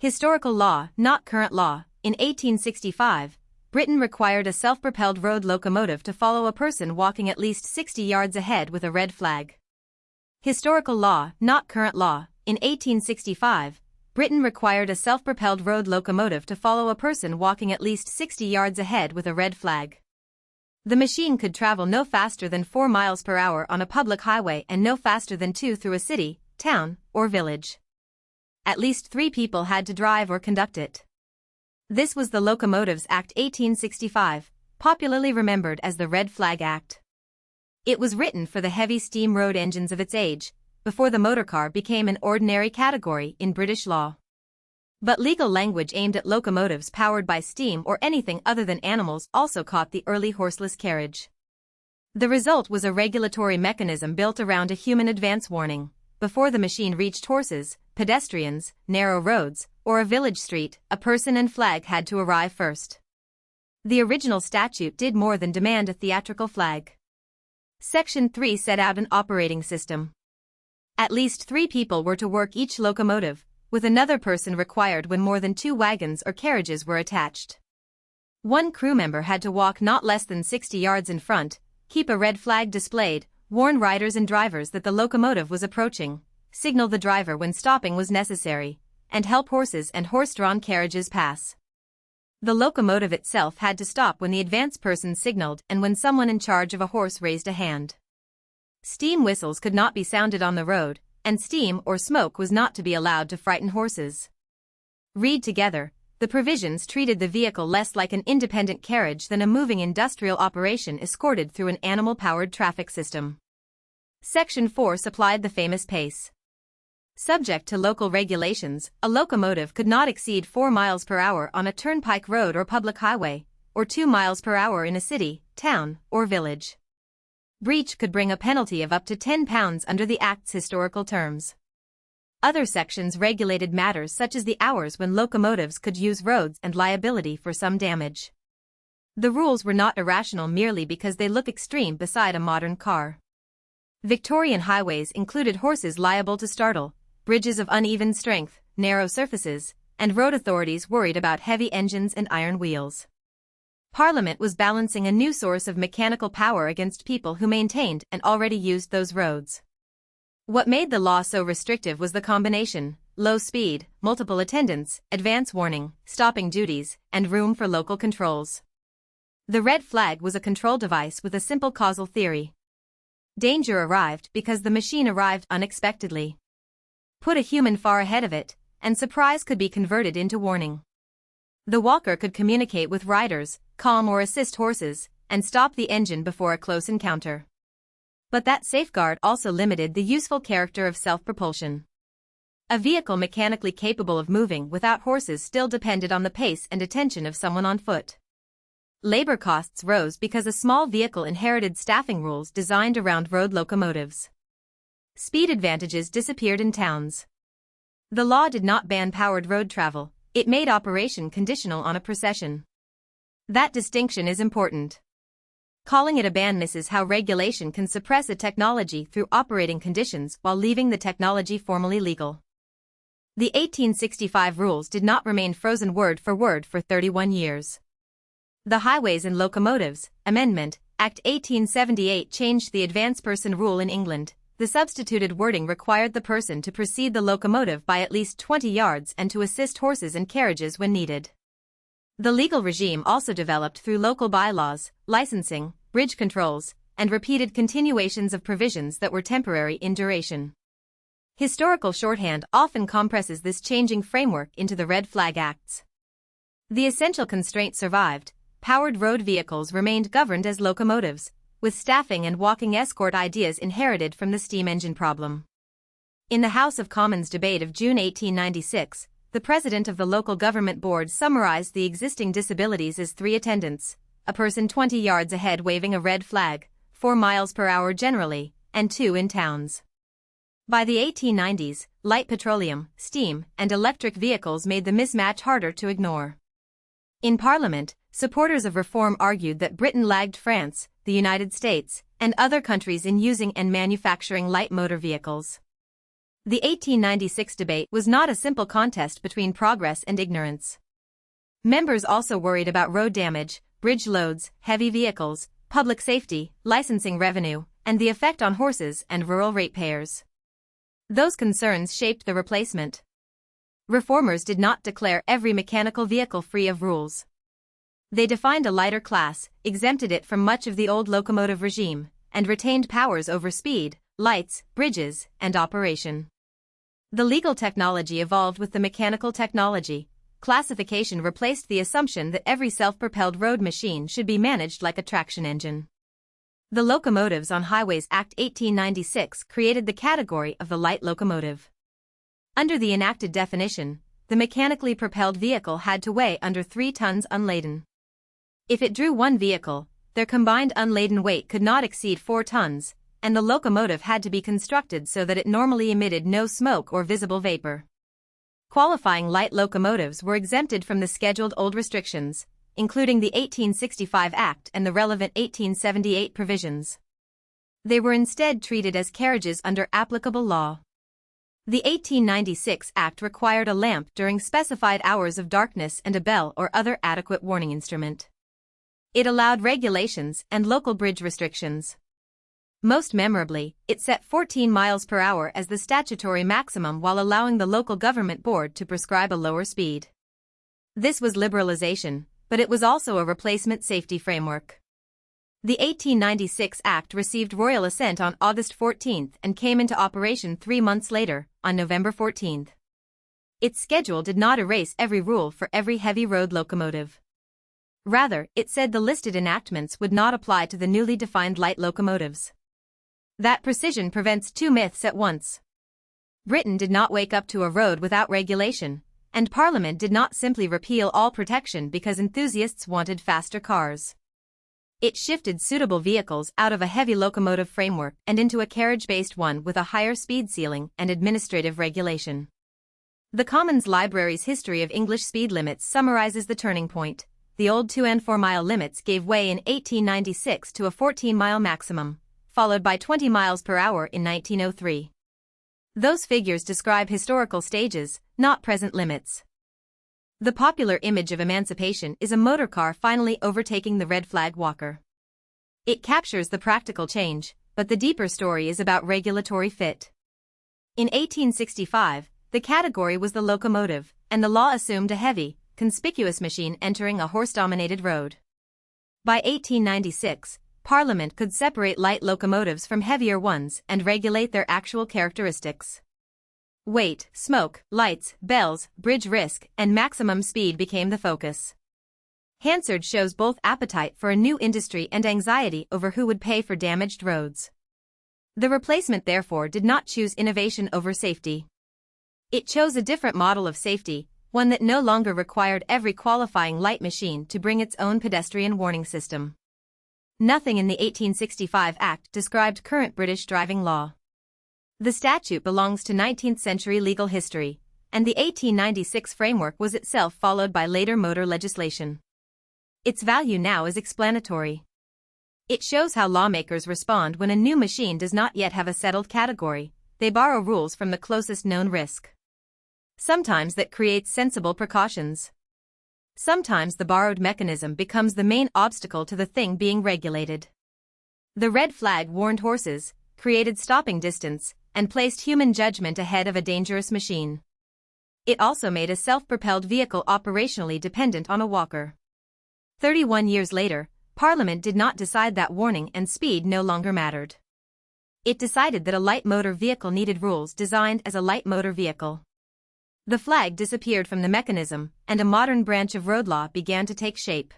Historical law, not current law. In 1865, Britain required a self-propelled road locomotive to follow a person walking at least 60 yards ahead with a red flag. Historical law, not current law. In 1865, Britain required a self-propelled road locomotive to follow a person walking at least 60 yards ahead with a red flag. The machine could travel no faster than 4 miles per hour on a public highway and no faster than 2 through a city, town, or village. At least 3 people had to drive or conduct it. This was the Locomotives Act 1865, popularly remembered as the Red Flag Act. It was written for the heavy steam road engines of its age, before the motorcar became an ordinary category in British law. But legal language aimed at locomotives powered by steam or anything other than animals also caught the early horseless carriage. The result was a regulatory mechanism built around a human advance warning. Before the machine reached horses, pedestrians, narrow roads, or a village street, a person and flag had to arrive first. The original statute did more than demand a theatrical flag. Section 3 set out an operating system. At least 3 people were to work each locomotive, with another person required when more than 2 wagons or carriages were attached. One crew member had to walk not less than 60 yards in front, keep a red flag displayed, warn riders and drivers that the locomotive was approaching, signal the driver when stopping was necessary, and help horses and horse-drawn carriages pass. The locomotive itself had to stop when the advance person signaled and when someone in charge of a horse raised a hand. Steam whistles could not be sounded on the road, and steam or smoke was not to be allowed to frighten horses. Read together, the provisions treated the vehicle less like an independent carriage than a moving industrial operation escorted through an animal-powered traffic system. Section 4 supplied the famous pace. Subject to local regulations, a locomotive could not exceed 4 miles per hour on a turnpike road or public highway, or 2 miles per hour in a city, town, or village. Breach could bring a penalty of up to £10 under the Act's historical terms. Other sections regulated matters such as the hours when locomotives could use roads and liability for some damage. The rules were not irrational merely because they look extreme beside a modern car. Victorian highways included horses liable to startle, bridges of uneven strength, narrow surfaces, and road authorities worried about heavy engines and iron wheels. Parliament was balancing a new source of mechanical power against people who maintained and already used those roads. What made the law so restrictive was the combination: low speed, multiple attendants, advance warning, stopping duties, and room for local controls. The red flag was a control device with a simple causal theory. Danger arrived because the machine arrived unexpectedly. Put a human far ahead of it, and surprise could be converted into warning. The walker could communicate with riders, calm or assist horses, and stop the engine before a close encounter. But that safeguard also limited the useful character of self-propulsion. A vehicle mechanically capable of moving without horses still depended on the pace and attention of someone on foot. Labor costs rose because a small vehicle inherited staffing rules designed around road locomotives. Speed advantages disappeared in towns. The law did not ban powered road travel, it made operation conditional on a procession. That distinction is important. Calling it a ban misses how regulation can suppress a technology through operating conditions while leaving the technology formally legal. The 1865 rules did not remain frozen word for 31 years. The Highways and Locomotives Amendment, Act 1878 changed the advance person rule in England. The substituted wording required the person to precede the locomotive by at least 20 yards and to assist horses and carriages when needed. The legal regime also developed through local bylaws, licensing, bridge controls, and repeated continuations of provisions that were temporary in duration. Historical shorthand often compresses this changing framework into the Red Flag Acts. The essential constraint survived: powered road vehicles remained governed as locomotives, with staffing and walking escort ideas inherited from the steam engine problem. In the House of Commons debate of June 1896, the president of the local government board summarized the existing disabilities as 3 attendants, a person 20 yards ahead waving a red flag, 4 miles per hour generally, and 2 in towns. By the 1890s, light petroleum, steam, and electric vehicles made the mismatch harder to ignore. In Parliament, supporters of reform argued that Britain lagged France, the United States, and other countries in using and manufacturing light motor vehicles. The 1896 debate was not a simple contest between progress and ignorance. Members also worried about road damage, bridge loads, heavy vehicles, public safety, licensing revenue, and the effect on horses and rural ratepayers. Those concerns shaped the replacement. Reformers did not declare every mechanical vehicle free of rules. They defined a lighter class, exempted it from much of the old locomotive regime, and retained powers over speed, lights, bridges, and operation. The legal technology evolved with the mechanical technology. Classification replaced the assumption that every self-propelled road machine should be managed like a traction engine. The Locomotives on Highways Act 1896 created the category of the light locomotive. Under the enacted definition, the mechanically propelled vehicle had to weigh under 3 tons unladen. If it drew one vehicle, their combined unladen weight could not exceed 4 tons, and the locomotive had to be constructed so that it normally emitted no smoke or visible vapor. Qualifying light locomotives were exempted from the scheduled old restrictions, including the 1865 Act and the relevant 1878 provisions. They were instead treated as carriages under applicable law. The 1896 Act required a lamp during specified hours of darkness and a bell or other adequate warning instrument. It allowed regulations and local bridge restrictions. Most memorably, it set 14 miles per hour as the statutory maximum while allowing the local government board to prescribe a lower speed. This was liberalization, but it was also a replacement safety framework. The 1896 Act received royal assent on August 14 and came into operation 3 months later, on November 14. Its schedule did not erase every rule for every heavy road locomotive. Rather, it said the listed enactments would not apply to the newly defined light locomotives. That precision prevents 2 myths at once. Britain did not wake up to a road without regulation, and Parliament did not simply repeal all protection because enthusiasts wanted faster cars. It shifted suitable vehicles out of a heavy locomotive framework and into a carriage-based one with a higher speed ceiling and administrative regulation. The Commons Library's History of English Speed Limits summarizes the turning point. The old 2 and 4 mile limits gave way in 1896 to a 14-mile maximum, followed by 20 miles per hour in 1903. Those figures describe historical stages, not present limits. The popular image of emancipation is a motorcar finally overtaking the red flag walker. It captures the practical change, but the deeper story is about regulatory fit. In 1865, the category was the locomotive, and the law assumed a heavy, conspicuous machine entering a horse-dominated road. By 1896, Parliament could separate light locomotives from heavier ones and regulate their actual characteristics. Weight, smoke, lights, bells, bridge risk, and maximum speed became the focus. Hansard shows both appetite for a new industry and anxiety over who would pay for damaged roads. The replacement therefore did not choose innovation over safety. It chose a different model of safety, one that no longer required every qualifying light machine to bring its own pedestrian warning system. Nothing in the 1865 Act described current British driving law. The statute belongs to 19th-century legal history, and the 1896 framework was itself followed by later motor legislation. Its value now is explanatory. It shows how lawmakers respond when a new machine does not yet have a settled category. They borrow rules from the closest known risk. Sometimes that creates sensible precautions. Sometimes the borrowed mechanism becomes the main obstacle to the thing being regulated. The red flag warned horses, created stopping distance, and placed human judgment ahead of a dangerous machine. It also made a self-propelled vehicle operationally dependent on a walker. 31 years later, Parliament did not decide that warning and speed no longer mattered. It decided that a light motor vehicle needed rules designed as a light motor vehicle. The flag disappeared from the mechanism, and a modern branch of road law began to take shape.